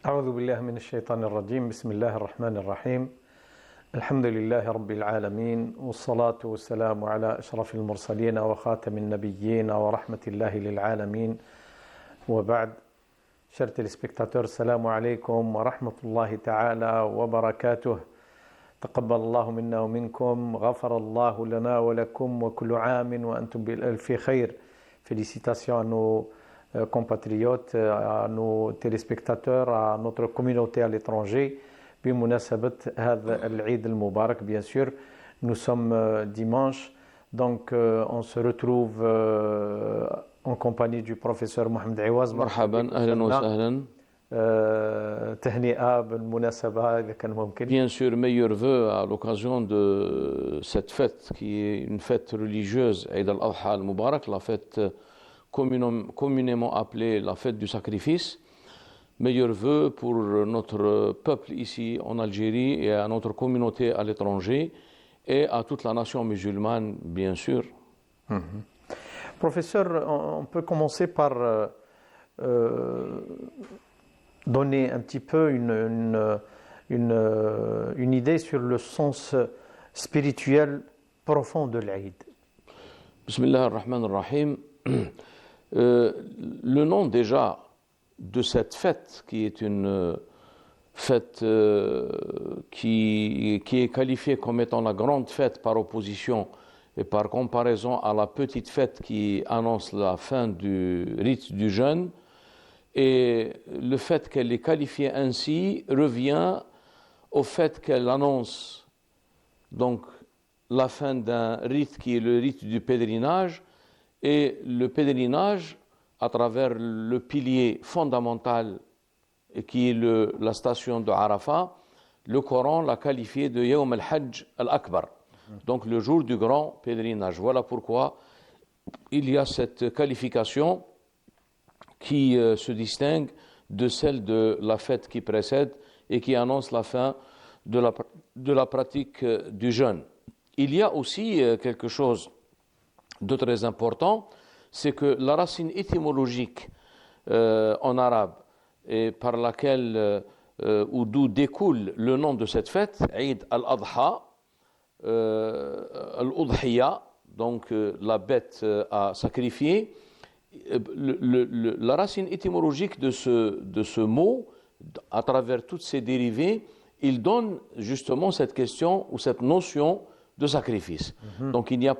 أعوذ بالله من الشيطان الرجيم. بسم الله الرحمن الرحيم. الحمد لله رب العالمين، والصلاة والسلام على أشرف المرسلين وخاتم النبيين ورحمة الله للعالمين، وبعد. Chers téléspectateurs, salam alaikum wa rahmatullahi ta'ala wa barakatuh. تقبل الله منا ومنكم، غفر الله لنا ولكم، وكل عام وأنتم بألف خير. Félicitations à nos compatriotes, à nos téléspectateurs, à notre communauté à l'étranger. بمناسبة هذا العيد المبارك, bien sûr. Nous sommes dimanche, donc on se retrouve en compagnie du professeur Mohamed Awaz. مرحبا أهلا وسهلا. تهنئة بالمناسبة إذا كان ممكن. Bien sûr, meilleurs vœux à l'occasion de cette fête qui est une fête religieuse, Eid al-Adha al-Mubarak, la fête communément appelée la fête du sacrifice. Meilleurs vœux pour notre peuple ici en Algérie et à notre communauté à l'étranger et à toute la nation musulmane, bien sûr. Professeur, on peut commencer par donner un petit peu une idée sur le sens spirituel profond de l'Aïd. Bismillah ar-Rahman ar-Rahim. Le nom déjà de cette fête, qui est une fête qui est qualifiée comme étant la grande fête par opposition et par comparaison à la petite fête qui annonce la fin du rite du jeûne, et le fait qu'elle est qualifiée ainsi revient au fait qu'elle annonce donc la fin d'un rite qui est le rite du pèlerinage, et le pèlerinage à travers le pilier fondamental qui est la station de Arafat. Le Coran l'a qualifié de Yawm al-Hajj al-Akbar, donc le jour du grand pèlerinage. Voilà pourquoi il y a cette qualification qui se distingue de celle de la fête qui précède et qui annonce la fin de la pratique du jeûne. Il y a aussi quelque chose de très important, c'est que la racine étymologique en arabe et par laquelle ou d'où découle le nom de cette fête, Eid al-Adha, al-Udhiya, donc la bête à sacrifier. La racine étymologique de ce mot, à travers toutes ses dérivées, il donne justement cette question ou cette notion de sacrifice. Donc il y a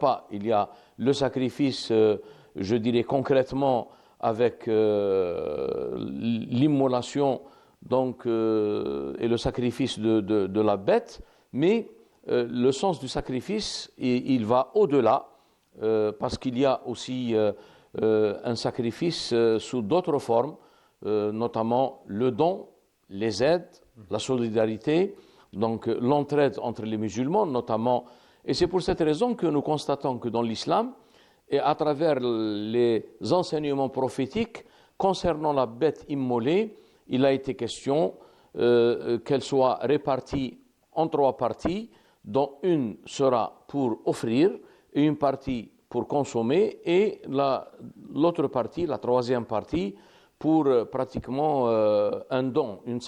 le sacrifice, je dirais concrètement, avec l'immolation donc, et le sacrifice de la bête, mais le sens du sacrifice, il va au-delà, parce qu'il y a aussi un sacrifice sous d'autres formes, notamment le don, les aides, la solidarité, donc l'entraide entre les musulmans notamment. Et c'est pour cette raison que nous constatons que dans l'islam, et à travers les enseignements prophétiques concernant la bête immolée, il a été question qu'elle soit répartie en 3 parties, dont une sera pour offrir, et une partie pour consommer, et l'autre partie, la 3e partie, pour pratiquement un don, une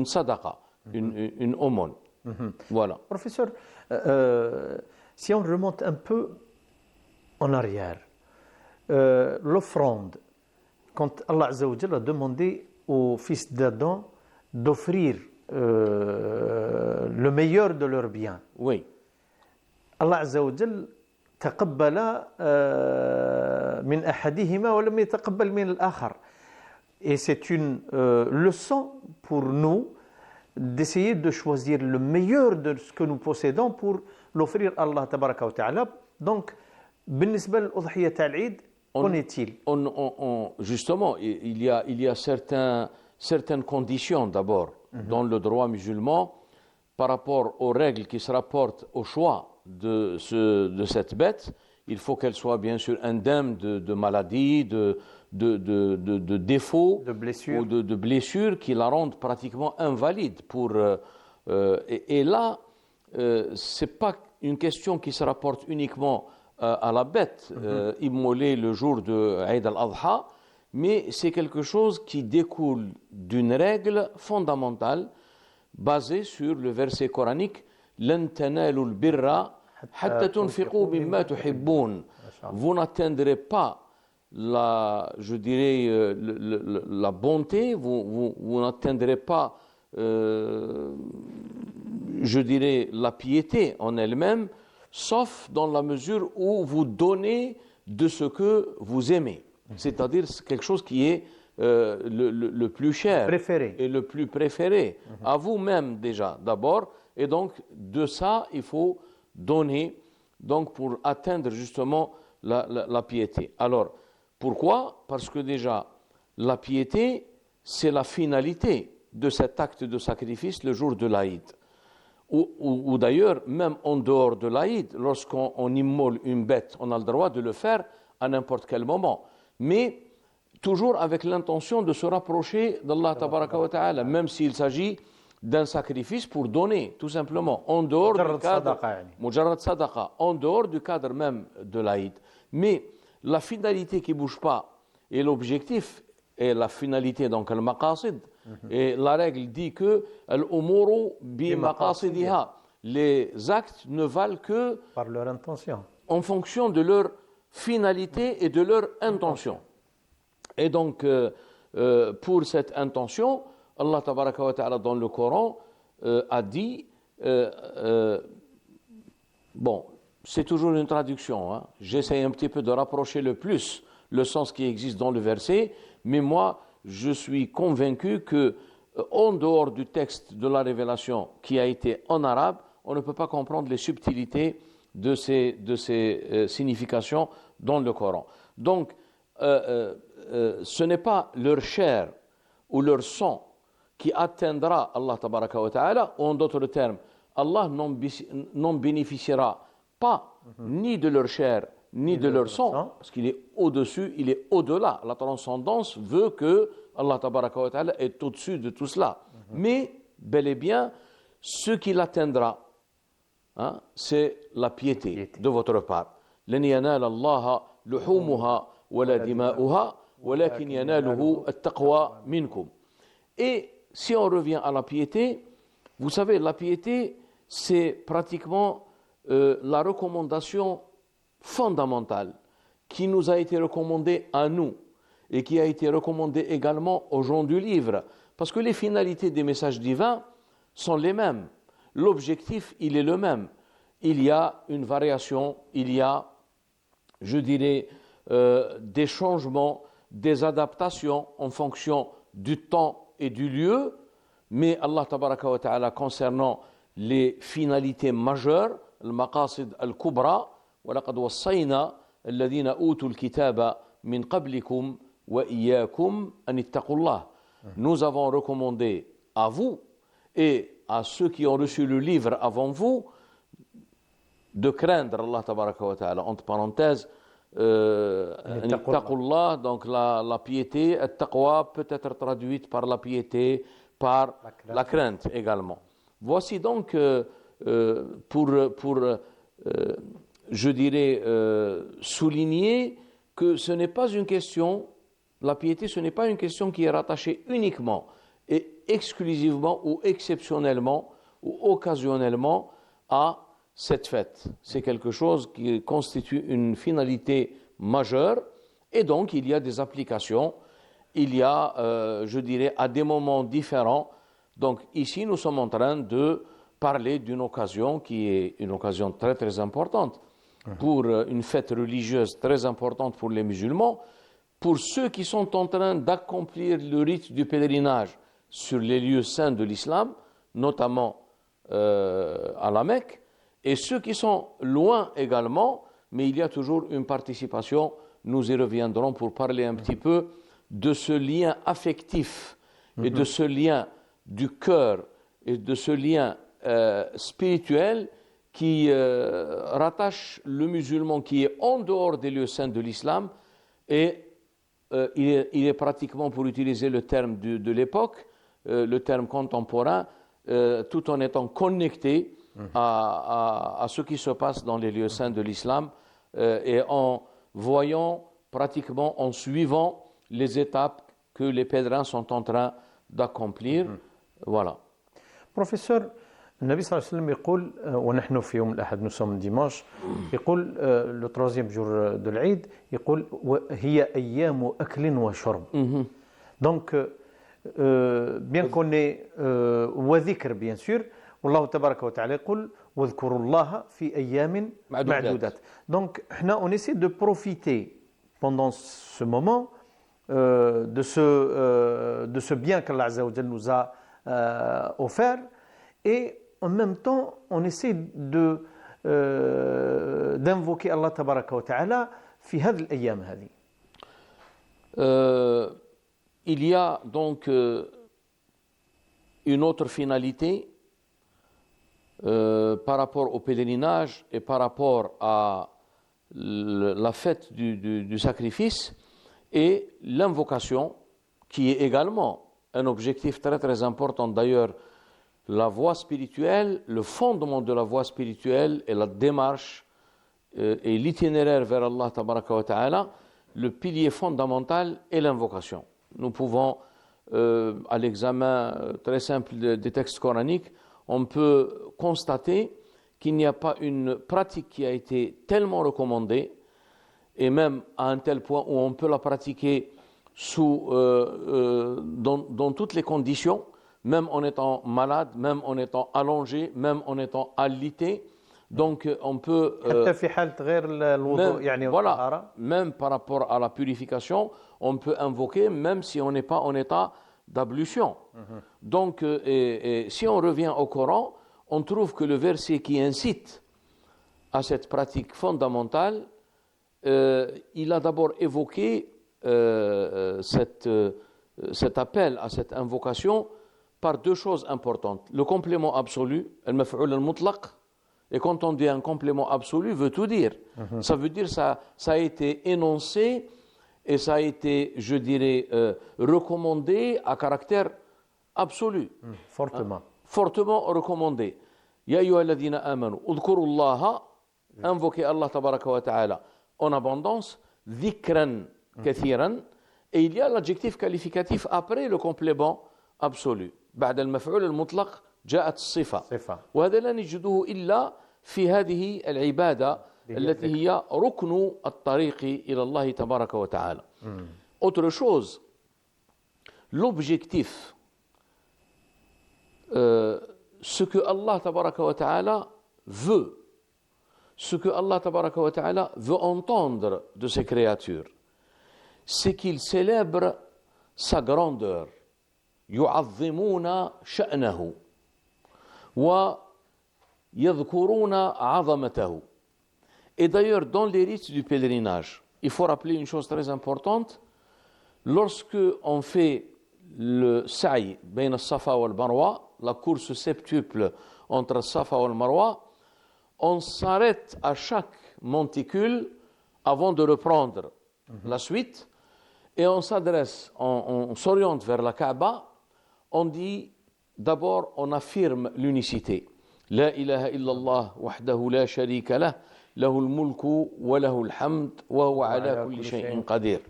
sadaqa, une aumône. Voilà. Professeur, si on remonte un peu en arrière, l'offrande, quand Allah Azza wa Jalla a demandé aux fils d'Adam d'offrir le meilleur de leurs biens. Oui. Allah Azza wa Jalla تقبل من أحدهما ولم يتقبل من الآخر. Et c'est une leçon pour nous d'essayer de choisir le meilleur de ce que nous possédons pour l'offrir à Allah tabaraka wa ta'ala. Donc, بالنسبة للأضحية تاع العيد, qu'en est-il? Justement, il y a certaines conditions d'abord dans le droit musulman par rapport aux règles qui se rapportent au choix de cette bête. Il faut qu'elle soit bien sûr indemne de maladies, de défauts, de blessures, ou de blessures qui la rendent pratiquement invalide. Et là, c'est pas une question qui se rapporte uniquement à la bête immolée le jour de Eid al-Adha, mais c'est quelque chose qui découle d'une règle fondamentale basée sur le verset coranique لن تنالوا البر حتى تنفقوا مما تحبون. Vous n'atteindrez pas je dirais, la bonté, vous n'atteindrez pas, je dirais, la piété en elle-même, sauf dans la mesure où vous donnez de ce que vous aimez. C'est-à-dire quelque chose qui est le plus cher Préféré. et le plus préféré à vous-même déjà, d'abord. Et donc, de ça, il faut donner donc, pour atteindre justement la piété. Alors, pourquoi? Parce que déjà, la piété, c'est la finalité de cet acte de sacrifice le jour de l'Aïd. Ou d'ailleurs, même en dehors de l'Aïd, lorsqu'on immole une bête, on a le droit de le faire à n'importe quel moment. Mais toujours avec l'intention de se rapprocher d'Allah Tabaraka wa Ta'ala, même s'il s'agit d'un sacrifice pour donner, tout simplement, en dehors du cadre, mujarrad sadaqa, en dehors du cadre même de l'Aïd. Mais la finalité qui ne bouge pas et l'objectif et la finalité, donc le maqasid, et la règle dit que al-umuru bi maqasidiha, les actes ne valent que par leur intention, en fonction de leur finalité et de leur intention. Et donc, pour cette intention, Allah Tabaraka wa Ta'ala dans le Coran a dit, bon, c'est toujours une traduction, hein. J'essaie un petit peu de rapprocher le plus le sens qui existe dans le verset, mais moi, je suis convaincu que en dehors du texte de la révélation qui a été en arabe, on ne peut pas comprendre les subtilités de ces significations dans le Coran. Donc, ce n'est pas leur chair ou leur sang qui atteindra Allah Tabaraka wa Ta'ala, ou en d'autres termes, Allah n'en bénéficiera pas ni de leur chair ni de leur sang, parce qu'il est au-dessus, il est au-delà. La transcendance veut que Allah Tabaraka wa Ta'ala est au-dessus de tout cela. Mais, bel et bien, ce qui l'atteindra, hein, c'est la piété de votre part. لن ينال الله لحومها ولا دماؤها ولكن يناله التقوى منكم. Et si on revient à la piété, vous savez, la piété, c'est pratiquement la recommandation fondamentale qui nous a été recommandée à nous et qui a été recommandée également aux gens du livre. Parce que les finalités des messages divins sont les mêmes. L'objectif, il est le même. Il y a une variation, il y a, je dirais, des changements, des adaptations en fonction du temps et du lieu, mais Allah Tabaraka wa Ta'ala concernant les finalités majeures, al-maqasid al-kubra, وَلَقَدْ وَصَّيْنَا الَّذِينَ أُوتُوا الْكِتَابَ مِنْ قَبْلِكُمْ وَإِيَّاكُمْ أَنِ اتَّقُوا اللَّهَ. Nous avons recommandé à vous et à ceux qui ont reçu le livre avant vous de craindre Allah Tabaraka wa Ta'ala. Entre parenthèses, Taqullah, donc la piété, Taqwa peut être traduite par la piété, par la crainte également. Voici donc pour je dirais, souligner que ce n'est pas une question, la piété, ce n'est pas une question qui est rattachée uniquement et exclusivement ou exceptionnellement ou occasionnellement à cette fête. C'est quelque chose qui constitue une finalité majeure et donc il y a des applications, il y a, je dirais, à des moments différents. Donc ici, nous sommes en train de parler d'une occasion qui est une occasion très très importante pour une fête religieuse très importante pour les musulmans, pour ceux qui sont en train d'accomplir le rite du pèlerinage sur les lieux saints de l'islam, notamment à la Mecque, et ceux qui sont loin également, mais il y a toujours une participation, nous y reviendrons pour parler un petit peu de ce lien affectif et de ce lien du cœur et de ce lien spirituel qui rattache le musulman qui est en dehors des lieux saints de l'islam et il est pratiquement, pour utiliser le terme de l'époque, le terme contemporain, tout en étant connecté à ce qui se passe dans les lieux saints de l'islam et en voyant, pratiquement en suivant les étapes que les pèlerins sont en train d'accomplir. Voilà. Professeur, النبي صلى الله عليه وسلم يقول ونحن في يوم الأحد نصوم ديماش يقول لو تروزيام جور دو العيد يقول هي أيام أكل وشرب. دونك بيان كوني وذكر بيان سور والله تبارك وتعالى يقول واذكروا الله في أيام معدودات. دونك احنا on essaie de profiter pendant ce moment de ce bien qu'Allah Azza wa Jalla nous a offert, et en même temps on essaie d'invoquer Allah Tabaraka wa Ta'ala في هذه الأيام هذه. Il y a donc une autre finalité par rapport au pèlerinage et par rapport à la fête du sacrifice et l'invocation, qui est également un objectif très très important. D'ailleurs, la voie spirituelle, le fondement de la voie spirituelle et la démarche et l'itinéraire vers Allah Tabaraka wa Ta'ala, le pilier fondamental est l'invocation. Nous pouvons, à l'examen très simple des textes coraniques, on peut constater qu'il n'y a pas une pratique qui a été tellement recommandée, et même à un tel point où on peut la pratiquer dans toutes les conditions, même en étant malade, même en étant allongé, même en étant alité. Donc on peut même par rapport à la purification, on peut invoquer même si on n'est pas en état d'ablution. Donc si on revient au Coran, on trouve que le verset qui incite à cette pratique fondamentale, il a d'abord évoqué cet appel à cette invocation par deux choses importantes. Le complément absolu, al-maf'ul al-mutlaq, et quand on dit un complément absolu, veut tout dire. Ça veut dire ça a été énoncé et ça a été, je dirais, recommandé à caractère absolu. Fortement. Fortement recommandé. Ya ayyuhalladhina amanu, udhkurullaha, invoquez Allah tabaraka wa ta'ala en abondance, dhikran kathiran, et il y a l'adjectif qualificatif après le complément absolu. بعد المفعول المطلق جاءت الصفة. وهذا لا نجده إلا في هذه العبادة التي هي ركن الطريق إلى الله تبارك وتعالى. Autre chose, l'objectif, ce que Allah tabaraka wa ta'ala veut, ce que Allah tabaraka wa ta'ala veut entendre de ses créatures, c'est qu'il célèbre sa grandeur. يعظمون شأنه ويذكرون عظمته. Et d'ailleurs, dans les rites du pèlerinage, il faut rappeler une chose très importante. Lorsque on fait le sa'i بين الصفا والمروة, la course septuple entre Safa et Marwa, on s'arrête à chaque monticule avant de reprendre la suite, et on s'adresse, on s'oriente vers la Kaaba. On dit d'abord, on affirme l'unicité. La ilaha illallah wahdahu la sharika lah, lahul mulku wa lahul hamd wa huwa ala kulli shay'in qadir.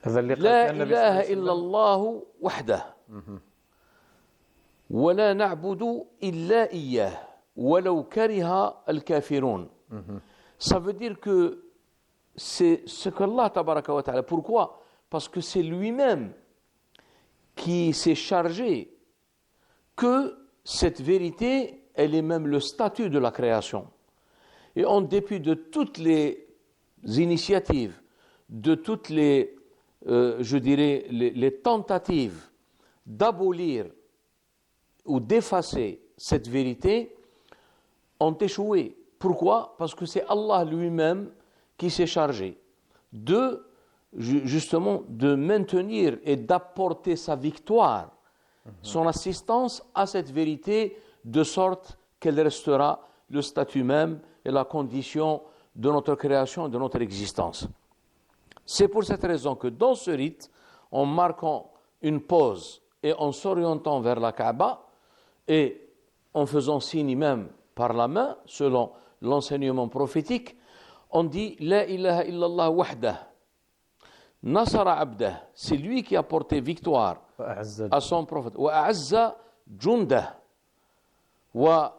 La ilaha illallah wahdah wa la na'budu illa iyyah walau kariha al-kafirun. Ça veut dire que c'est ce qu'Allah tabaraka wa ta'ala. Pourquoi? Parce que c'est lui-même qui s'est chargé que cette vérité, elle est même le statut de la création. Et en dépit de toutes les initiatives, de toutes les, je dirais, les tentatives d'abolir ou d'effacer cette vérité, ont échoué. Pourquoi? Parce que c'est Allah lui-même qui s'est chargé justement de maintenir et d'apporter sa victoire, son assistance à cette vérité, de sorte qu'elle restera le statut même et la condition de notre création, de notre existence. C'est pour cette raison que dans ce rite, en marquant une pause et en s'orientant vers la Kaaba et en faisant signe même par la main, selon l'enseignement prophétique, on dit « La ilaha illallah wahdah ». Nasara abdah, c'est lui qui a porté victoire وأعز à son prophète. وأعز جنده وهزم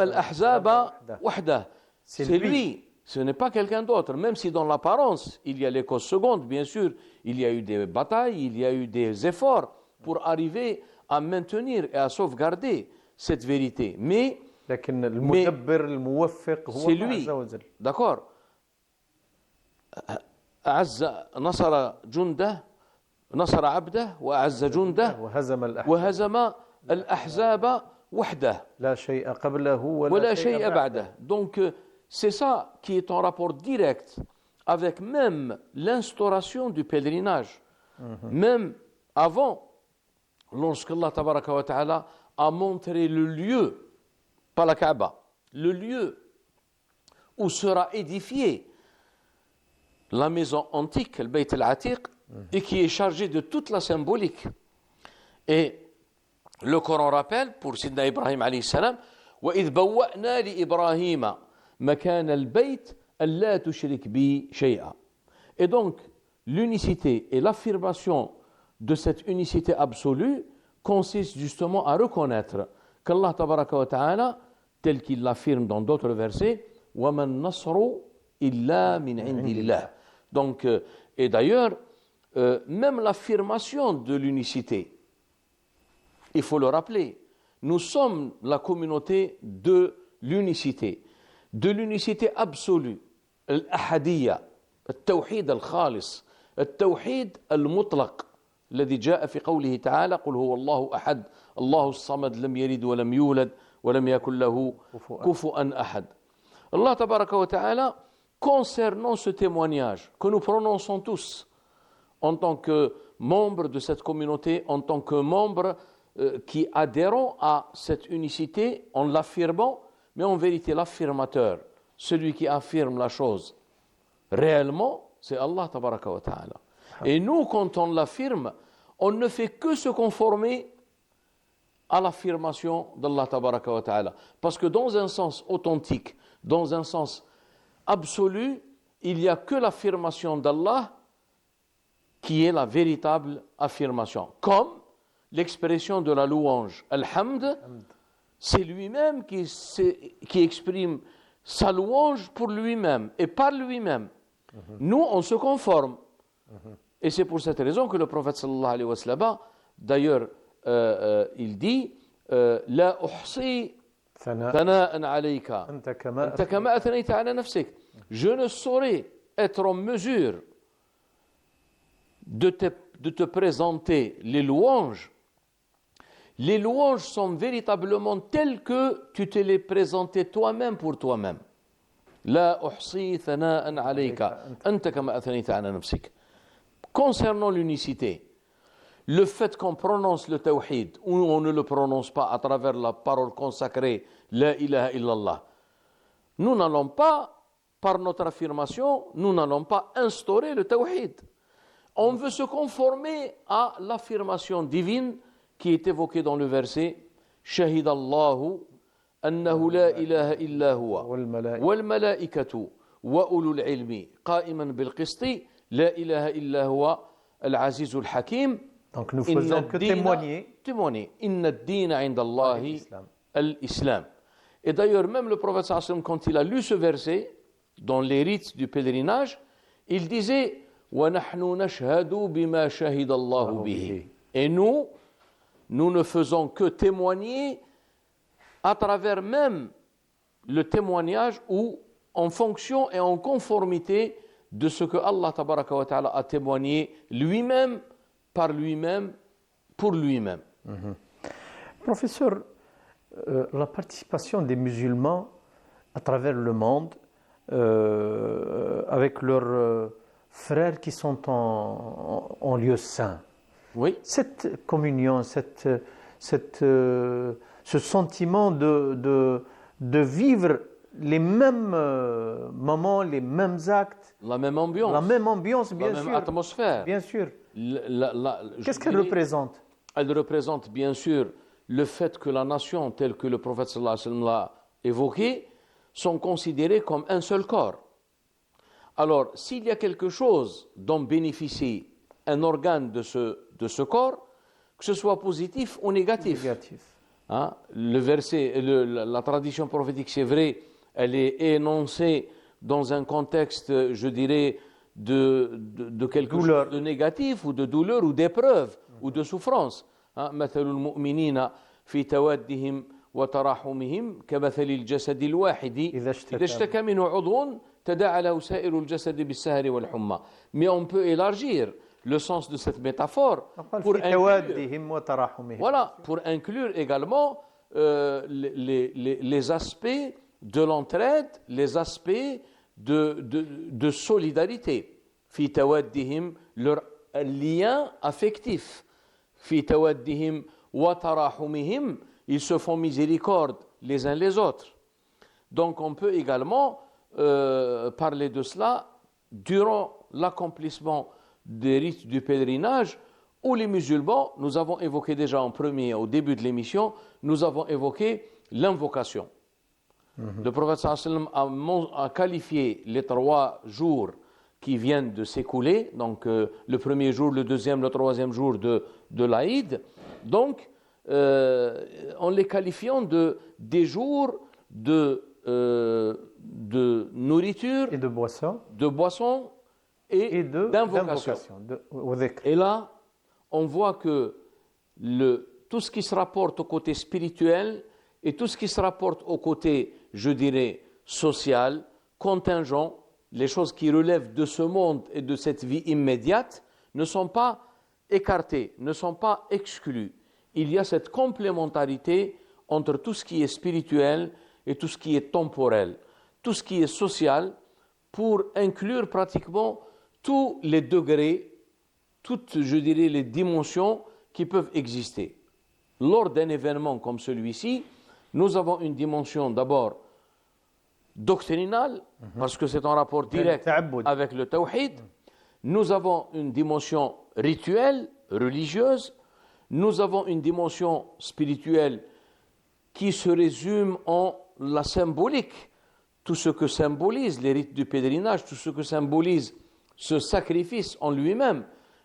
الأحزاب وحده. C'est lui, ce n'est pas quelqu'un d'autre. Même si dans l'apparence, il y a les causes secondes, bien sûr, il y a eu des batailles, il y a eu des efforts pour arriver à maintenir et à sauvegarder cette vérité. Mais لكن المدبر الموفق هو c'est الله lui, عز وجل. d'accord. أعز نصر جنده نصر عبده وأعز جنده وهزم الأحزاب وهزم الأحزاب وحده لا شيء قبله ولا شيء بعده. Donc c'est ça qui est en rapport direct avec même l'instauration du pèlerinage. Même avant, lorsque Allah tabaraka wa ta'ala a montré le lieu, pas la Kaaba, le lieu où sera édifiée la maison antique, le Bayt al-Atiq, et qui est chargé de toute la symbolique. Et le Coran rappelle pour Sidna Ibrahim alayhi salam, وَإِذْ بَوَّأْنَا لِإِبْرَاهِيمَ مَكَانَ الْبَيْتِ أَلَّا تُشْرِكْ بِي شَيْئًا. Et donc, l'unicité et l'affirmation de cette unicité absolue consiste justement à reconnaître qu'Allah tabaraka wa ta'ala, tel qu'il l'affirme dans d'autres versets, وَمَا النَّصْرُ إِلَّا مِنْ عِنْدِ اللَّهِ. Donc, et d'ailleurs, même l'affirmation de l'unicité, il faut le rappeler, nous sommes la communauté de l'unicité absolue, l'ahadiyya, التوحيد الخالص, التوحيد المطلق الذي جاء في قوله تعالى قل هو الله أحد الله الصمد لم يلد ولم يولد ولم يكن له كفوا أحد. Allah tabaraka wa ta'ala, concernant ce témoignage que nous prononçons tous en tant que membres de cette communauté, en tant que membres qui adhérons à cette unicité en l'affirmant, mais en vérité l'affirmateur, celui qui affirme la chose réellement, c'est Allah tabaraka wa ta'ala. Et nous, quand on l'affirme, on ne fait que se conformer à l'affirmation d'Allah tabaraka wa ta'ala. Parce que dans un sens authentique, dans un sens absolu, il n'y a que l'affirmation d'Allah qui est la véritable affirmation. Comme l'expression de la louange. Al-Hamd, c'est lui-même qui exprime sa louange pour lui-même et par lui-même. Nous, on se conforme. Et c'est pour cette raison que le prophète sallallahu alayhi wa sallam, d'ailleurs, il dit La uhsi thana'an alayka anta kama athnayta ala nafsik. Je ne saurais être en mesure de te présenter les louanges. Les louanges sont véritablement telles que tu te les présentais toi-même pour toi-même. La uhsi thana'an alayka anta kama athnayta ala nafsik. Concernant l'unicité, le fait qu'on prononce le tawhid ou on ne le prononce pas à travers la parole consacrée La ilaha illallah, nous n'allons pas, par notre affirmation, nous n'allons pas instaurer le tawhid. On veut se conformer à l'affirmation divine qui est évoquée dans le verset Shahid Allahu annahu la ilaha illa huwa wal malaikatu wa ulul ilmi qa'iman bil qisti la ilaha illa huwa al azizul hakim. Donc nous faisons que témoigner. Inna ad-dina 'inda Allahi al-islam. Et d'ailleurs même le prophète sallallahu alayhi wa sallam, quand il a lu ce verset dans les rites du pèlerinage, il disait وَنَحْنُ نَشْهَدُ بِمَا شَهِدَ اللَّهُ بِهِ. Et nous ne faisons que témoigner à travers même le témoignage ou en fonction et en conformité de ce que Allah tabaraka wa ta'ala a témoigné lui-même, par lui-même, pour lui-même. Professeur, la participation des musulmans à travers le monde avec leurs frères qui sont en lieu saint. Oui. Cette communion, ce sentiment de vivre les mêmes moments, les mêmes actes. La même ambiance. La même ambiance, bien sûr. La même atmosphère. Bien sûr. Qu'est-ce qu'elle représente? Elle représente bien sûr le fait que la nation, telle que le prophète sallallahu alayhi wa sallam l'a évoqué, sont considérées comme un seul corps. Alors, s'il y a quelque chose dont bénéficie un organe de ce corps, que ce soit positif ou négatif. Hein, le verset, la tradition prophétique, c'est vrai, elle est énoncée dans un contexte, je dirais, de quelque chose de négatif ou de douleur ou d'épreuve ou de souffrance. مثل المؤمنين في توادهم وتراحمهم كمثل الجسد الواحد إذا اشتكى منه عضو تداعى له سائر الجسد بالسهر والحمى. Mais on peut élargir le sens de cette métaphore pour inclure également les aspects de l'entraide, les aspects de solidarité. في تودهم, leur lien affectif. في تودهم وتراحمهم, ils se font miséricorde les uns les autres. Donc on peut également parler de cela durant l'accomplissement des rites du pèlerinage où les musulmans, nous avons évoqué déjà en premier, au début de l'émission, nous avons évoqué l'invocation. Le prophète sallallahu alayhi wa sallam a qualifié les 3 jours qui viennent de s'écouler, donc le premier jour, le deuxième, le troisième jour de l'Aïd, donc en les qualifiant des jours de nourriture, et de boissons et d'invocation. Et là, on voit que tout ce qui se rapporte au côté spirituel et tout ce qui se rapporte au côté, je dirais, social, contingent, les choses qui relèvent de ce monde et de cette vie immédiate, ne sont pas écartées, ne sont pas exclues. Il y a cette complémentarité entre tout ce qui est spirituel et tout ce qui est temporel, tout ce qui est social, pour inclure pratiquement tous les degrés, toutes, je dirais, les dimensions qui peuvent exister. Lors d'un événement comme celui-ci, nous avons une dimension d'abord doctrinale, parce que c'est en rapport direct avec le tawhid. Nous avons une dimension rituelle, religieuse. Nous avons une dimension spirituelle qui se résume en la symbolique. Tout ce que symbolise les rites du pèlerinage, tout ce que symbolise ce sacrifice en lui-même.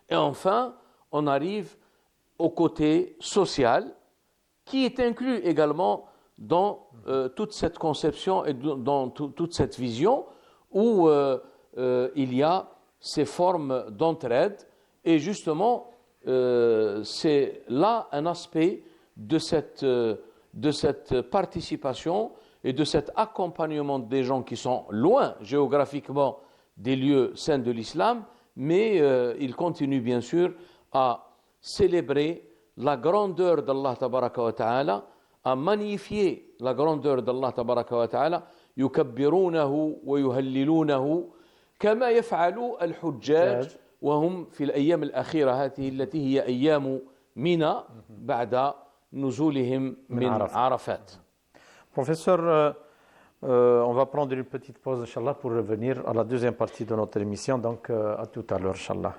Et enfin, on arrive au côté social, qui est inclus également dans toute cette conception et dans toute cette vision où il y a ces formes d'entraide. Et justement, c'est là un aspect de cette participation et de cet accompagnement des gens qui sont loin géographiquement des lieux saints de l'islam, mais ils continuent bien sûr à célébrer la grandeur d'Allah tabaraka wa ta'ala, à magnifier la grandeur d'Allah tabaraka wa ta'ala, يكبرونه ويهللونه كما يفعل الحجاج وهم في الأيام الأخيرة هذه التي هي أيام منى بعد نزولهم من عرفات. Professeur, on va prendre une petite pause, Inch'Allah, pour revenir à la deuxième partie de notre émission. Donc, à tout à l'heure, Inch'Allah.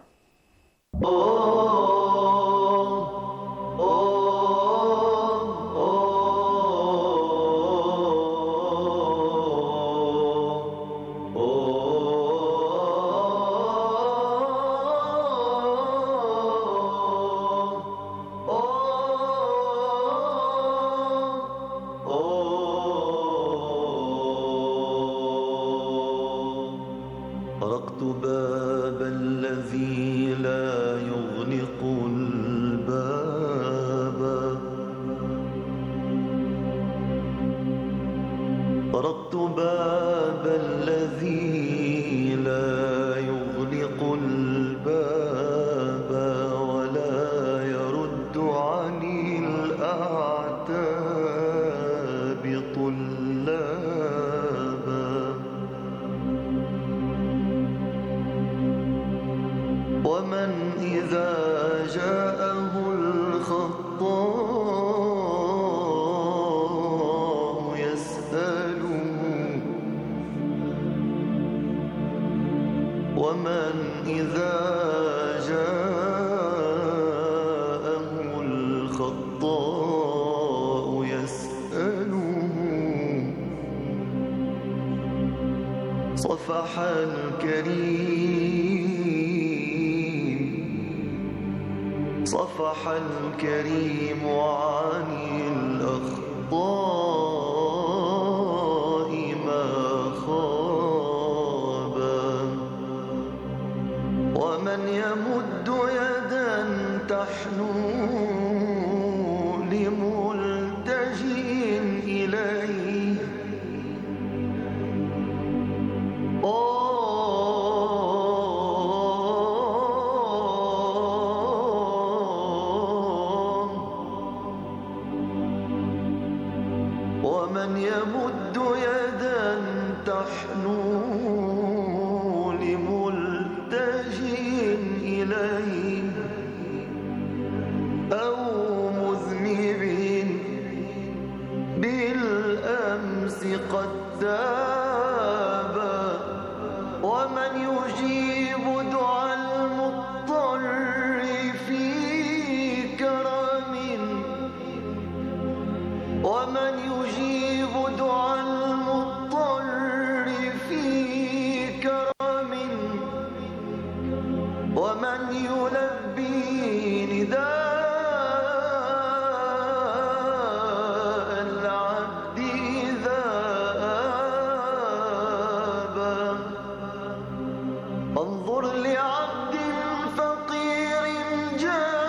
طرقت باب الذي لا يغلق الباب طرقت باب الذي لا يغلق الباب ولا يرد عن الأعتاب طلابا ومن إذا جاءه الخطاء يسأله ومن إذا جاءه الخطاء يسأله صفح الكريم عن الأخطاء ما خابا ومن يمد يدا تحنو لملتجئ إليه ومن يمد يدا تحنو لملتجئ إليه أو مذنب بالأمس قد تاب ومن يجيب دعاء المضطر في كرم ومن يجيب دعاء المضطر في كرم ومن يلبي نداء العبد إذا آبى انظر لعبد فقير جاء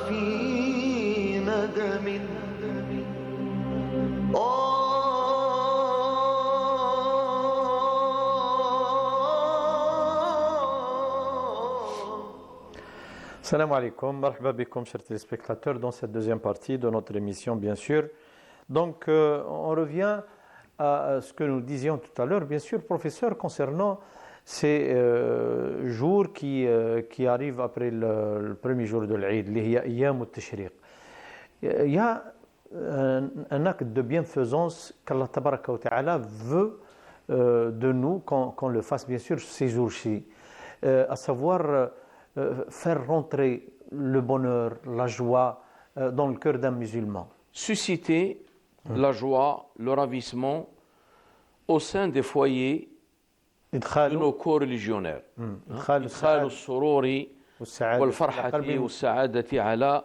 في ندم Salam alaikum, marhaba bikum, chers téléspectateurs, dans cette deuxième partie de notre émission, bien sûr. Donc, on revient à ce que nous disions tout à l'heure, bien sûr, professeur, concernant ces jours qui arrivent après le premier jour de l'Aïd, les Ayyam al-Tashriq. Il y a un acte de bienfaisance qu'Allah Tabaraka wa Ta'ala veut de nous qu'on le fasse, bien sûr, ces jours-ci, à savoir faire rentrer le bonheur, la joie dans le cœur d'un musulman. Susciter la joie, le ravissement au sein des foyers de nos co-religionnaires. إدخال السرور والفرحة والسعادة على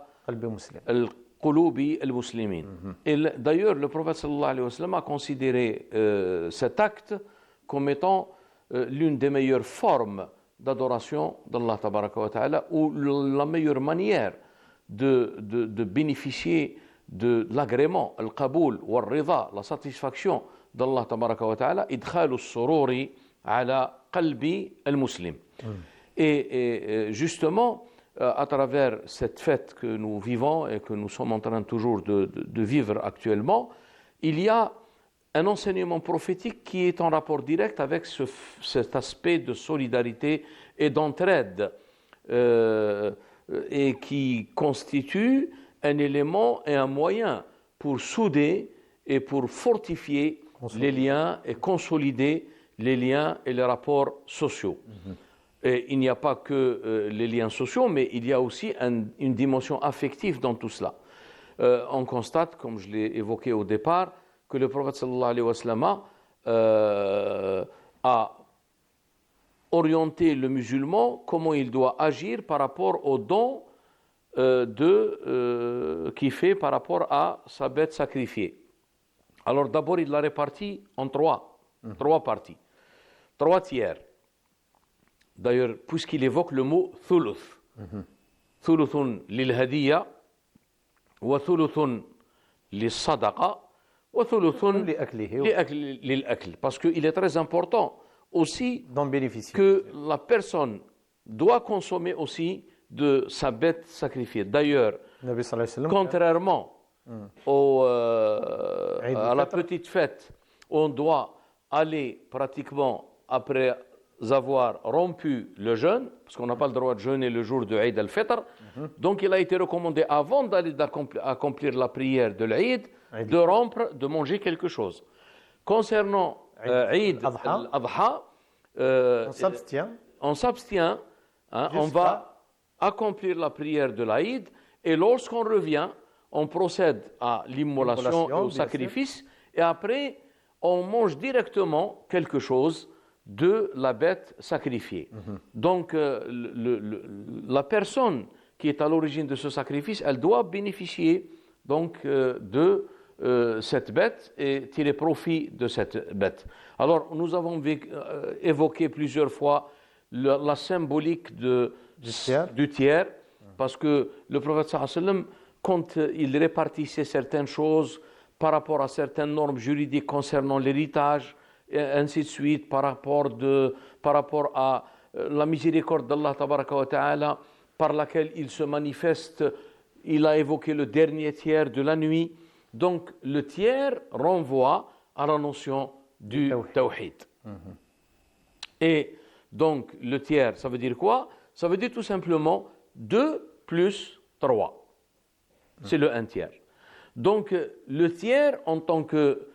القلوب المسلمين. Et d'ailleurs, le prophète sallallahu alayhi wa sallam a considéré cet acte comme étant l'une des meilleures formes d'adoration d'Allah Tabaraka wa Ta'ala, ou la meilleure manière de bénéficier de l'agrément, le qaboul, wa rida, la satisfaction d'Allah Tabaraka wa Ta'ala, idkhalu sururi ala qalbi al-muslim. Et justement, à travers cette fête que nous vivons et que nous sommes en train toujours de vivre actuellement, il y a un enseignement prophétique qui est en rapport direct avec cet aspect de solidarité et d'entraide et qui constitue un élément et un moyen pour souder et pour fortifier les liens et consolider les liens et les rapports sociaux. Et il n'y a pas que les liens sociaux, mais il y a aussi une dimension affective dans tout cela. On constate, comme je l'ai évoqué au départ, que le prophète sallallahu alayhi wa sallam a orienté le musulman comment il doit agir par rapport au don qu'il fait par rapport à sa bête sacrifiée. Alors d'abord, il l'a réparti en trois parties, 3 tiers. D'ailleurs, puisqu'il évoque le mot thuluth, thuluthun lil hadiya wa thuluthun lis sadaqa wa thuluthun lil akl, parce qu'il est très important aussi que la personne doit consommer aussi de sa bête sacrifiée. D'ailleurs, contrairement à la petite fête, on doit aller pratiquement après avoir rompu le jeûne, parce qu'on n'a pas le droit de jeûner le jour de Eid al-Fitr. Donc il a été recommandé, avant d'aller accomplir la prière de l'Eid, de rompre, de manger quelque chose. Concernant Eid al-Adha, on s'abstient, on va accomplir la prière de l'Eid, et lorsqu'on revient, on procède à l'immolation et au sacrifice, Et après, on mange directement quelque chose de la bête sacrifiée. Donc, la personne qui est à l'origine de ce sacrifice, elle doit bénéficier donc de cette bête et tirer profit de cette bête. Alors, nous avons évoqué plusieurs fois la symbolique du tiers, parce que le prophète sallallahu alayhi wa sallam, quand il répartissait certaines choses par rapport à certaines normes juridiques concernant l'héritage, et ainsi de suite, par rapport à la miséricorde d'Allah tabaraka wa ta'ala, par laquelle il se manifeste, il a évoqué le dernier tiers de la nuit. Donc, le tiers renvoie à la notion du tawhid. Et donc, le tiers, ça veut dire quoi? Ça veut dire tout simplement 2 plus 3. C'est le 1 tiers. Donc, le tiers, en tant que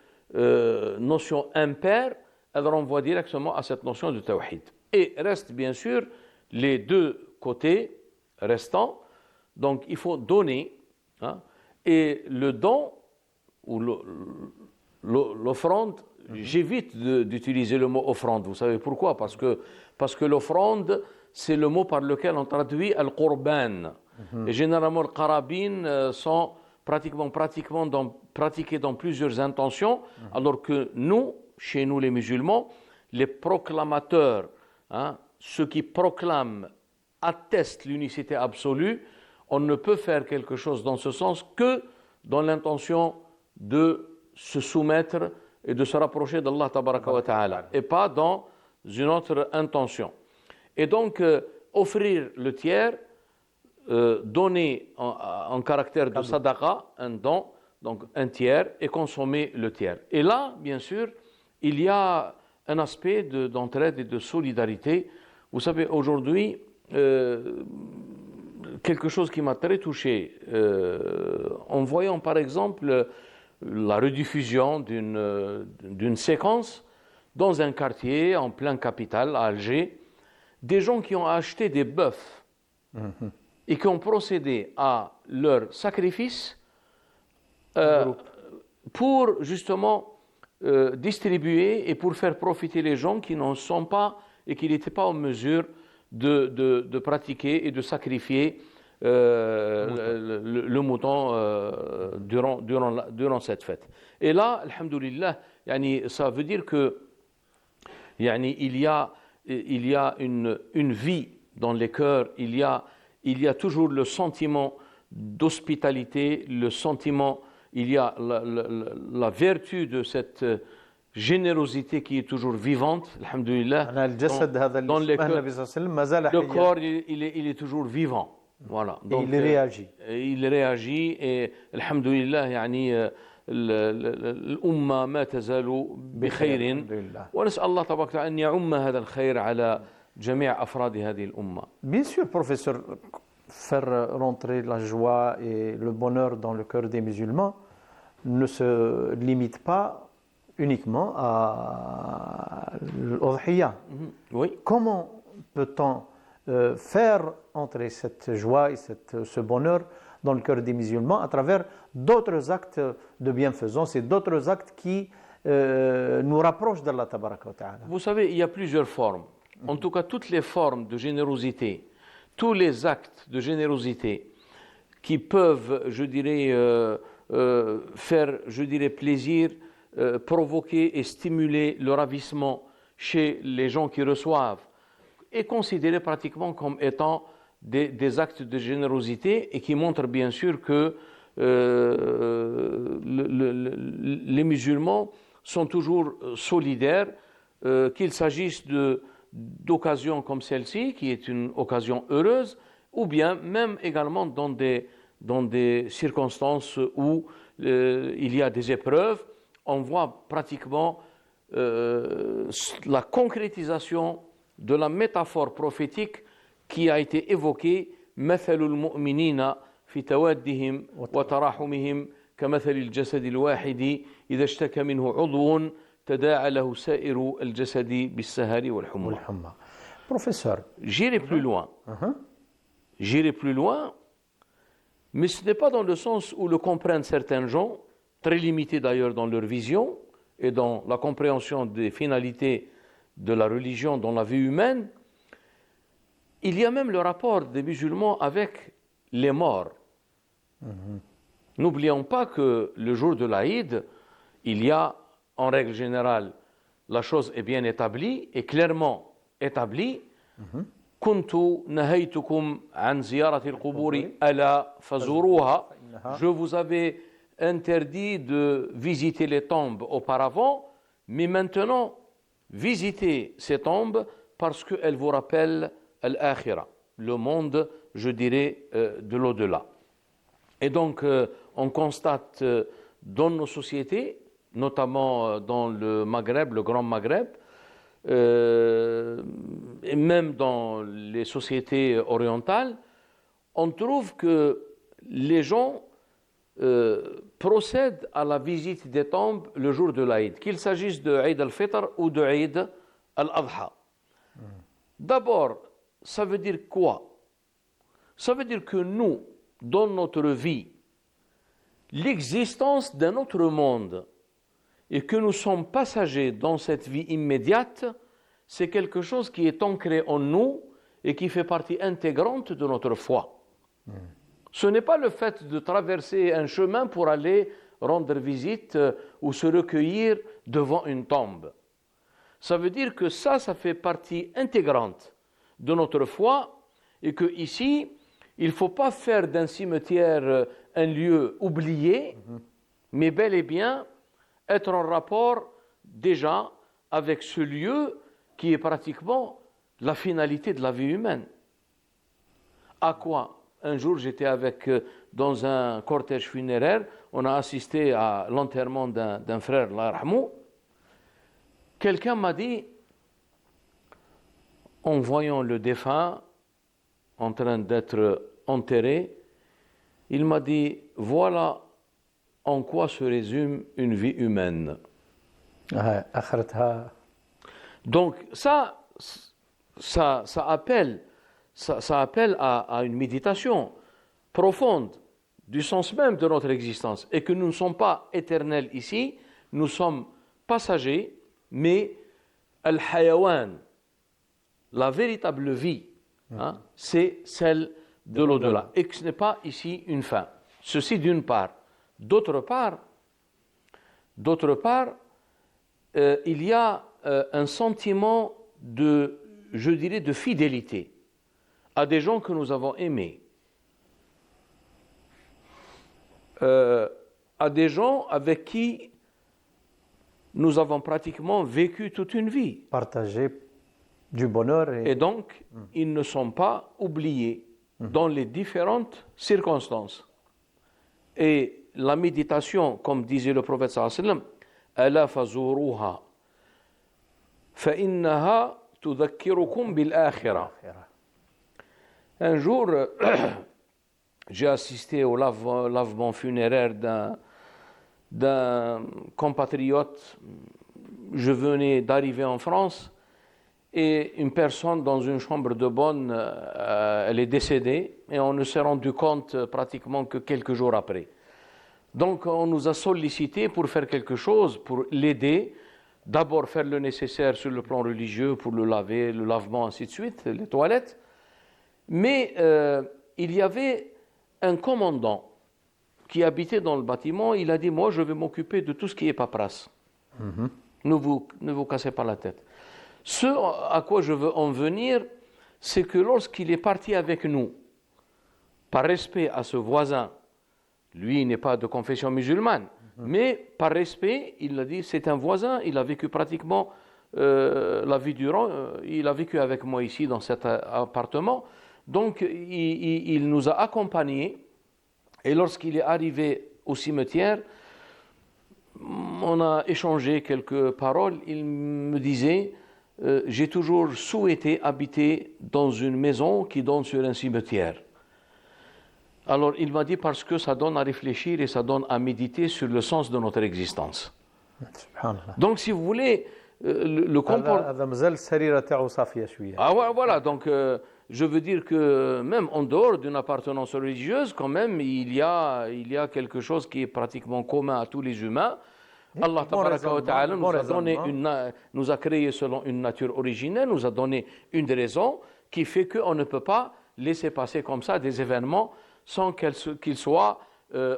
notion impaire, elle renvoie directement à cette notion de tawhid. Et reste bien sûr les 2 côtés restants. Donc, il faut donner. Hein, et le don, ou l'offrande, j'évite d'utiliser le mot offrande. Vous savez pourquoi? Parce que l'offrande, c'est le mot par lequel on traduit al-qurban. Et généralement, les qarabines sont pratiqués dans plusieurs intentions, alors que nous, chez nous les musulmans, les proclamateurs, hein, ceux qui proclament, attestent l'unicité absolue, on ne peut faire quelque chose dans ce sens que dans l'intention de se soumettre et de se rapprocher d'Allah tabaraka wa ta'ala, et pas dans une autre intention. Et donc, offrir le tiers, donner en caractère de sadaqa, un don, donc un tiers, et consommer le tiers. Et là, bien sûr, il y a un aspect d'entraide et de solidarité. Vous savez, aujourd'hui, quelque chose qui m'a très touché, en voyant par exemple la rediffusion d'une séquence dans un quartier en plein capital, à Alger, des gens qui ont acheté des bœufs et qui ont procédé à leur sacrifice pour justement distribuer et pour faire profiter les gens qui n'en sont pas et qui n'étaient pas en mesure de pratiquer et de sacrifier le mouton durant cette fête. Et là, alhamdoulilah, ça veut dire que il y a une vie dans les cœurs, il y a toujours le sentiment d'hospitalité, le sentiment, il y a la vertu de cette générosité qui est toujours vivante, alhamdoulilah. Dans les cœurs, le corps, il est toujours vivant. Voilà. Donc, il réagit. Il réagit et alhamdoulilah, الأمة ما تزال بخير ونسأل الله تبارك وتعالى أن يعم هذا الخير على جميع أفراد هذه الأمة. Bien sûr, professeur, faire rentrer la joie et le bonheur dans le cœur des musulmans ne se limite pas uniquement à l'udhiyya. Oui. Comment peut-on faire entrer cette joie et ce bonheur dans le cœur des musulmans à travers d'autres actes de bienfaisance et d'autres actes qui nous rapprochent d'Allah tabaraka wa ta'ala? Vous savez, il y a plusieurs formes. En tout cas, toutes les formes de générosité, tous les actes de générosité qui peuvent, je dirais, faire, je dirais, plaisir, provoquer et stimuler le ravissement chez les gens qui reçoivent, est considéré pratiquement comme étant des actes de générosité et qui montrent bien sûr que les musulmans sont toujours solidaires, qu'il s'agisse d'occasions comme celle-ci, qui est une occasion heureuse, ou bien même également dans des circonstances où il y a des épreuves, on voit pratiquement la concrétisation de la métaphore prophétique qui a été évoquée, مثل المؤمنين في توادهم وتراحمهم كمثل الجسد الواحد إذا اشتكى منه عضو تداعى له سائر الجسد بالسهر والحمى. Professeur, J'irai plus loin. J'irai plus loin, mais ce n'est pas dans le sens où le comprennent certains gens, très limités d'ailleurs dans leur vision et dans la compréhension des finalités de la religion dans la vie humaine. Il y a même le rapport des musulmans avec les morts. N'oublions pas que le jour de l'Aïd, il y a, en règle générale, la chose est bien établie et clairement établie. كنت نهيتكم عن زيارة القبور ألا فزوروها. Je vous avais interdit de visiter les tombes auparavant, mais maintenant, visitez ces tombes parce qu'elles vous rappellent al-akhira, le monde, je dirais, de l'au-delà. Et donc, on constate dans nos sociétés, notamment dans le Maghreb, le Grand Maghreb, et même dans les sociétés orientales, on trouve que les gens procèdent à la visite des tombes le jour de l'Aïd, qu'il s'agisse de Eid al-Fitr ou de Eid al-Adha. D'abord, ça veut dire quoi? Ça veut dire que nous, dans notre vie, l'existence d'un autre monde et que nous sommes passagers dans cette vie immédiate, c'est quelque chose qui est ancré en nous et qui fait partie intégrante de notre foi. Ce n'est pas le fait de traverser un chemin pour aller rendre visite ou se recueillir devant une tombe. Ça veut dire que ça fait partie intégrante de notre foi et que ici, il ne faut pas faire d'un cimetière un lieu oublié, mais bel et bien être en rapport déjà avec ce lieu qui est pratiquement la finalité de la vie humaine. À quoi? Un jour, j'étais dans un cortège funéraire, on a assisté à l'enterrement d'un frère, Allah yarhamou. Quelqu'un m'a dit, en voyant le défunt en train d'être enterré, il m'a dit, voilà en quoi se résume une vie humaine. Donc ça appelle à une méditation profonde du sens même de notre existence et que nous ne sommes pas éternels ici, nous sommes passagers, mais al-hayawan, la véritable vie, c'est celle de l'au-delà et que ce n'est pas ici une fin. Ceci d'une part. D'autre part, il y a un sentiment je dirais, de fidélité à des gens que nous avons aimés, à des gens avec qui nous avons pratiquement vécu toute une vie. Partager du bonheur. Et donc, ils ne sont pas oubliés dans les différentes circonstances. Et la méditation, comme disait le prophète sallallahu alayhi wa sallam, ألا فزوروها فإنها تذكركم بالآخرة. Un jour, j'ai assisté au lavement funéraire d'un compatriote. Je venais d'arriver en France et une personne dans une chambre de bonne, elle est décédée et on ne s'est rendu compte pratiquement que quelques jours après. Donc on nous a sollicité pour faire quelque chose, pour l'aider, d'abord faire le nécessaire sur le plan religieux pour le laver, le lavement, ainsi de suite, les toilettes. Mais il y avait un commandant qui habitait dans le bâtiment, il a dit, moi je vais m'occuper de tout ce qui est paperasse. Ne vous cassez pas la tête. Ce à quoi je veux en venir, c'est que lorsqu'il est parti avec nous, par respect à ce voisin, lui il n'est pas de confession musulmane, mais par respect, il a dit, c'est un voisin, il a vécu pratiquement la vie durant, il a vécu avec moi ici dans cet appartement, donc il nous a accompagnés, et lorsqu'il est arrivé au cimetière, on a échangé quelques paroles, il me disait, j'ai toujours souhaité habiter dans une maison qui donne sur un cimetière. Alors il m'a dit parce que ça donne à réfléchir et ça donne à méditer sur le sens de notre existence. Donc si vous voulez, le comportement. هذا مازال السريره تاعو صافيه شويه. Ah ouais, voilà, donc je veux dire que même en dehors d'une appartenance religieuse, quand même, il y a quelque chose qui est pratiquement commun à tous les humains. Allah tabaraka wa ta'ala nous a créé selon une nature originelle, nous a donné une des raisons qui fait qu'on ne peut pas laisser passer comme ça des événements sans qu'ils soient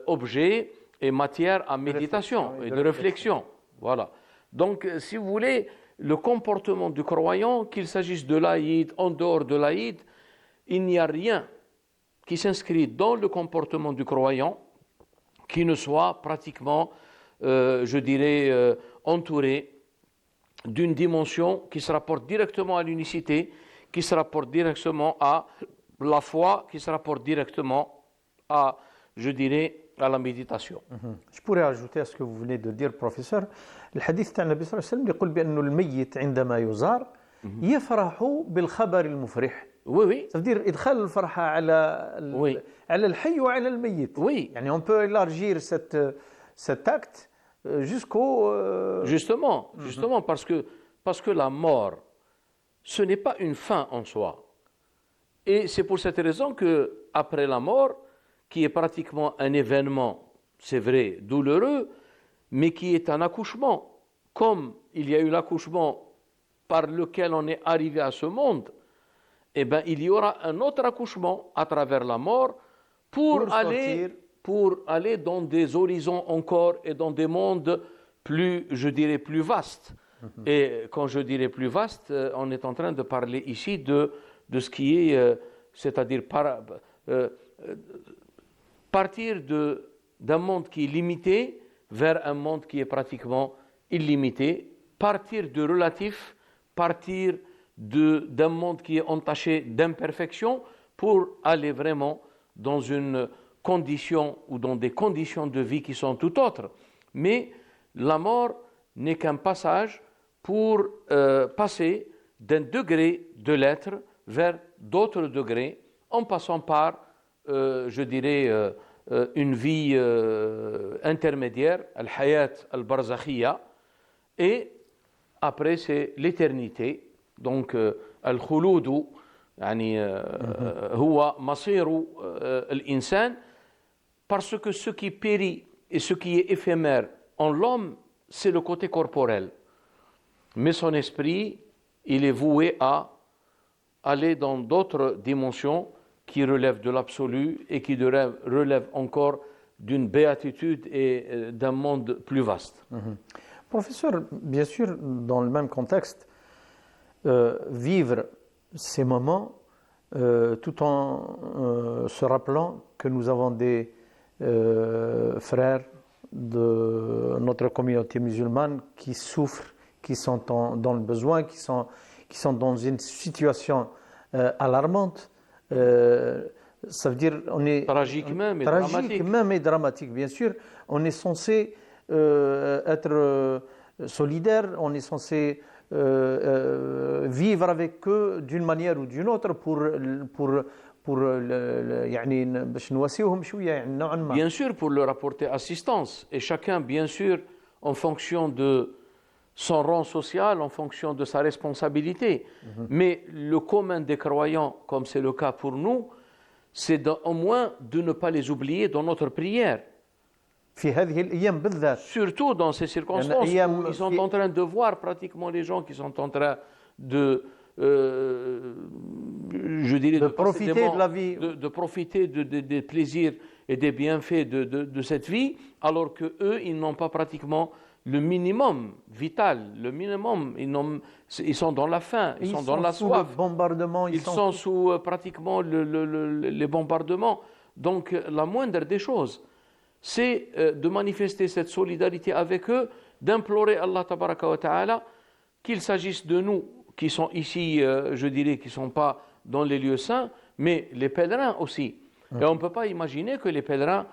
objet et matière à méditation et de réflexion. Voilà. Donc, si vous voulez, le comportement du croyant, qu'il s'agisse de l'Aïd, en dehors de l'Aïd, il n'y a rien qui s'inscrit dans le comportement du croyant qui ne soit pratiquement, je dirais, entouré d'une dimension qui se rapporte directement à l'unicité, qui se rapporte directement à la foi, qui se rapporte directement à, je dirais, à la méditation. Je pourrais ajouter à ce que vous venez de dire, professeur. الحديث تاع النبي صلى الله عليه وسلم يقول بأن الميت عندما يزار يفرح بالخبر المفرح. Oui, oui. Ça veut dire إدخال الفرحة على على الحي وعلى الميت. Oui. يعني on peut élargir cet acte jusqu'au Justement, parce que la mort, ce n'est pas une fin en soi. Et c'est pour cette raison que après la mort, qui est pratiquement un événement, c'est vrai, douloureux, mais qui est un accouchement, comme il y a eu l'accouchement par lequel on est arrivé à ce monde, eh bien, il y aura un autre accouchement à travers la mort pour aller dans des horizons encore et dans des mondes plus, je dirais, plus vastes. Et quand je dirais plus vaste, on est en train de parler ici de ce qui est, c'est-à-dire partir d'un monde qui est limité vers un monde qui est pratiquement illimité, partir de relatif, partir d'un monde qui est entaché d'imperfection pour aller vraiment dans une condition ou dans des conditions de vie qui sont tout autres. Mais la mort n'est qu'un passage pour passer d'un degré de l'être vers d'autres degrés en passant par, je dirais, une vie intermédiaire, al-hayat al-barzakhiya, et après c'est l'éternité. Donc, al-khuludu, يعني هو مصير الإنسان, parce que ce qui périt et ce qui est éphémère en l'homme, c'est le côté corporel. Mais son esprit, il est voué à aller dans d'autres dimensions qui relèvent de l'absolu et qui relèvent encore d'une béatitude et d'un monde plus vaste. Professeur, bien sûr, dans le même contexte, vivre ces moments tout en se rappelant que nous avons des frères de notre communauté musulmane qui souffrent, qui sont dans le besoin, qui sont dans une situation alarmante. Ça veut dire on est tragique même et dramatique, bien sûr. On est censé être solidaire, on est censé vivre avec eux d'une manière ou d'une autre pour يعني باش نواسيوهم شويه يعني نوعا ما. Bien sûr, pour leur apporter assistance, et chacun bien sûr en fonction de son rang social, en fonction de sa responsabilité. Mais le commun des croyants, comme c'est le cas pour nous, c'est au moins de ne pas les oublier dans notre prière. في هذه الأيام بالذات. Surtout dans ces circonstances où ils sont en train de voir pratiquement les gens qui sont en train de je dirais, de profiter de la vie, de profiter des plaisirs et des bienfaits de cette vie, alors que eux, ils n'ont pas pratiquement le minimum vital, le minimum, ils sont dans la faim, ils sont dans la soif, ils sont sous pratiquement les bombardements. Donc la moindre des choses, c'est de manifester cette solidarité avec eux, d'implorer Allah tabaraka wa ta'ala, qu'il s'agisse de nous qui sont ici, je dirais, qui ne sont pas dans les lieux saints, mais les pèlerins aussi. Et on ne peut pas imaginer que les pèlerins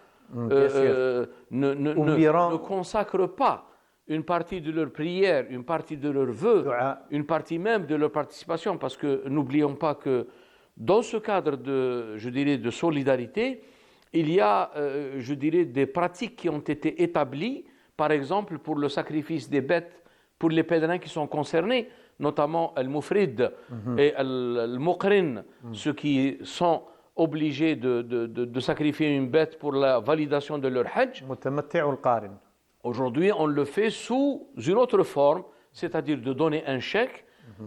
ne consacrent pas une partie de leur prière, une partie de leurs vœux, une partie même de leur participation, parce que n'oublions pas que dans ce cadre de, je dirais, de solidarité, il y a, je dirais, des pratiques qui ont été établies, par exemple pour le sacrifice des bêtes pour les pèlerins qui sont concernés, notamment Al-Mufrid et Al-Muqrin, ceux qui sont obligés de sacrifier une bête pour la validation de leur Hajj. متمتع والقارن. Aujourd'hui, on le fait sous une autre forme, c'est-à-dire de donner un chèque.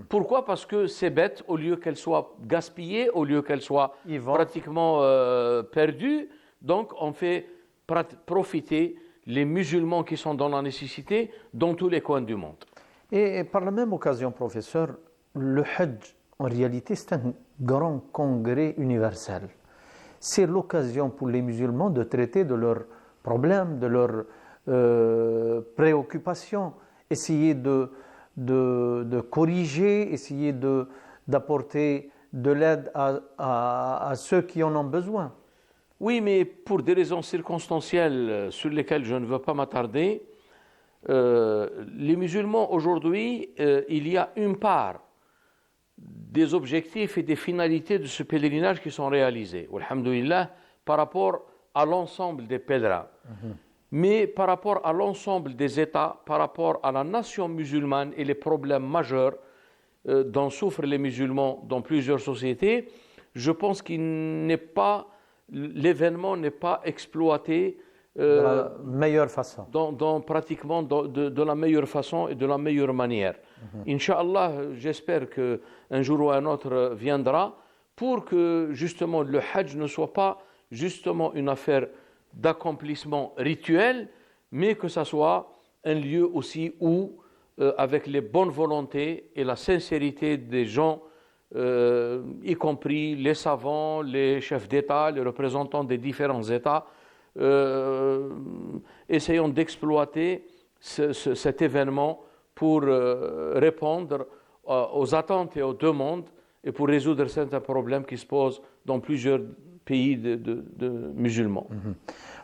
Pourquoi? Parce que ces bêtes, au lieu qu'elles soient gaspillées, au lieu qu'elles soient Ils vont- pratiquement perdues, donc on fait profiter les musulmans qui sont dans la nécessité dans tous les coins du monde. Et par la même occasion, professeur, le Hajj, en réalité, c'est un grand congrès universel. C'est l'occasion pour les musulmans de traiter de leurs problèmes, de leurs préoccupations, essayer de corriger, essayer d'apporter de l'aide à ceux qui en ont besoin. Oui, mais pour des raisons circonstancielles sur lesquelles je ne veux pas m'attarder, les musulmans aujourd'hui, il y a une part des objectifs et des finalités de ce pèlerinage qui sont réalisés, alhamdoulilah, par rapport à l'ensemble des pèlerins. Mais par rapport à l'ensemble des États, par rapport à la nation musulmane et les problèmes majeurs dont souffrent les musulmans dans plusieurs sociétés, je pense l'événement n'est pas exploité De la meilleure façon. pratiquement de la meilleure façon et de la meilleure manière. Inch'Allah, j'espère qu'un jour ou un autre viendra pour que justement le Hajj ne soit pas justement une affaire d'accomplissement rituel, mais que ça soit un lieu aussi où, avec les bonnes volontés et la sincérité des gens, y compris les savants, les chefs d'État, les représentants des différents États, essayons d'exploiter cet événement pour répondre aux attentes et aux demandes et pour résoudre certains problèmes qui se posent dans plusieurs pays de musulmans.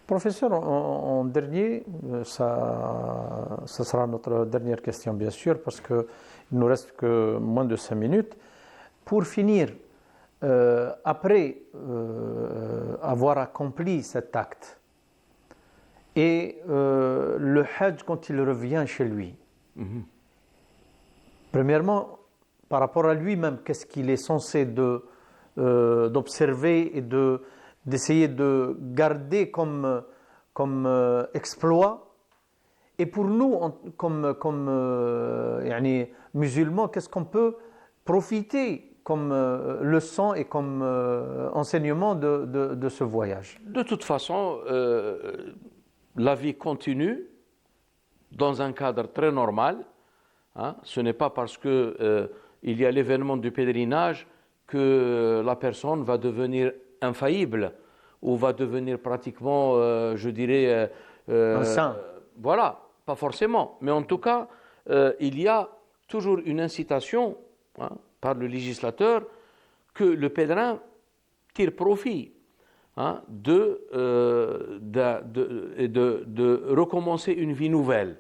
Professeur, en dernier, ça sera notre dernière question bien sûr, parce qu'il ne nous reste que moins de 5 minutes. Pour finir, après avoir accompli cet acte, et le Hajj quand il revient chez lui, premièrement, par rapport à lui-même, qu'est-ce qu'il est censé d'observer et d'essayer de garder comme exploit? Et pour nous, comme yani, musulmans, qu'est-ce qu'on peut profiter comme leçon et comme enseignement de ce voyage? De toute façon, la vie continue dans un cadre très normal. Hein. Ce n'est pas parce que il y a l'événement du pèlerinage que la personne va devenir infaillible ou va devenir pratiquement, je dirais... un saint. Voilà, pas forcément. Mais en tout cas, il y a toujours une incitation par le législateur que le pèlerin tire profit de recommencer une vie nouvelle.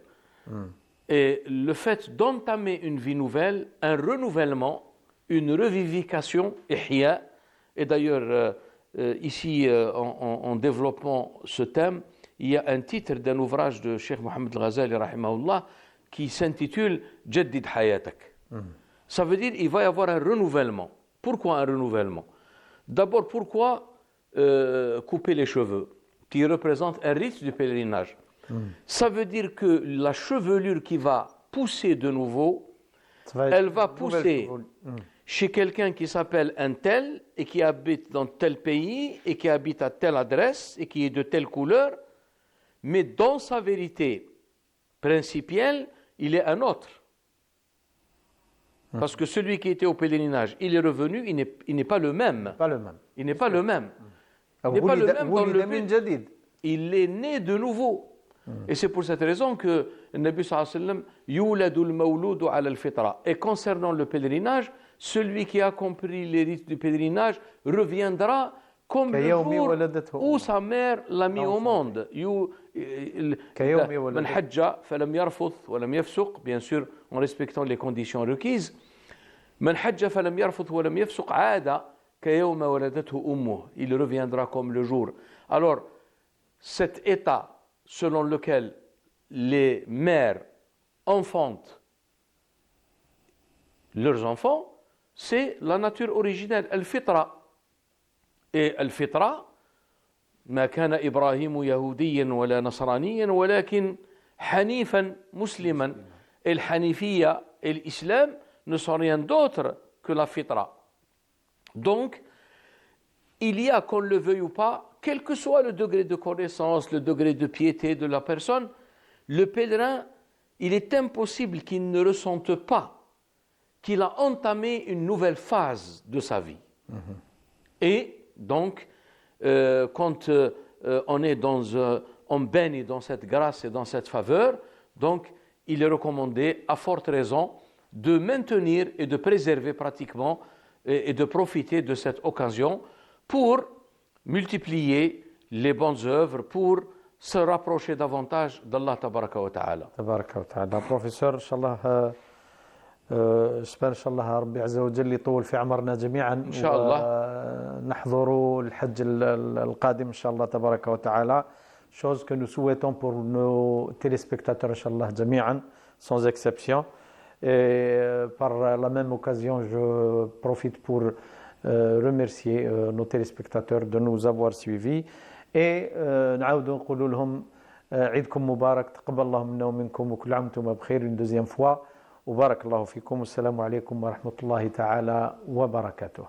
Et le fait d'entamer une vie nouvelle, un renouvellement, une revivification, ihya, et d'ailleurs, ici, en développant ce thème, il y a un titre d'un ouvrage de Cheikh Mohammed Al-Ghazali, rahimahullah, qui s'intitule « Jaddid Hayatak ». Ça veut dire qu'il va y avoir un renouvellement. Pourquoi un renouvellement? D'abord, pourquoi couper les cheveux, qui représente un rite du pèlerinage? Ça veut dire que la chevelure qui va pousser de nouveau, elle va pousser chez quelqu'un qui s'appelle un tel et qui habite dans tel pays et qui habite à telle adresse et qui est de telle couleur, mais dans sa vérité principielle, il est un autre. Parce que celui qui était au pèlerinage, il est revenu, il n'est pas le même. Pas le même. Il n'est pas le même. Il n'est pas le même dans le but. جديد. Il est né de nouveau. Et c'est pour cette raison que le Nabi sallallahu alayhi wa sallam yuladul mawludu ala al-fitra. Et concernant le pèlerinage, celui qui a compris les rites du pèlerinage reviendra comme le jour où sa mère l'a mis au monde. Man hajja falam yarfuth wa lam yafsuq, bien sûr en respectant les conditions requises. Man hajja falam yarfuth wa lam yafsuq aada kayawma waladathu ummuh. Il reviendra comme le jour. Alors, cet état selon lequel les mères enfantent leurs enfants, c'est la nature originelle, al-fitra. Et al-fitra, ما كان إبراهيم يهوديا ولا نصرانيا ولكن حنيفا مسلما. Et le hanifiyya et l'islam ne sont rien d'autre que la fitra. Donc, il y a, qu'on le veuille ou pas, quel que soit le degré de connaissance, le degré de piété de la personne, le pèlerin, il est impossible qu'il ne ressente pas qu'il a entamé une nouvelle phase de sa vie. Et donc, quand on est on baigne dans cette grâce et dans cette faveur, donc il est recommandé à forte raison de maintenir et de préserver pratiquement et de profiter de cette occasion pour multiplier les bonnes œuvres, pour se rapprocher davantage d'Allah tabaraka wa ta'ala. تبارك وتعالى. بروفيسور إن شاء الله شبان إن شاء الله ربي عز وجل يطول في عمرنا جميعا إن شاء الله. ونحضر الحج القادم إن شاء الله تبارك وتعالى. Chose que nous souhaitons pour nos téléspectateurs إن شاء الله جميعا sans exception. Et par la même occasion, je profite pour remercier nos téléspectateurs de nous avoir suivis. Et نعاود نقول لهم عيدكم مبارك، تقبل الله منا ومنكم وكل عام وانتم بخير une deuxième fois. وبارك الله فيكم والسلام عليكم ورحمة الله تعالى وبركاته.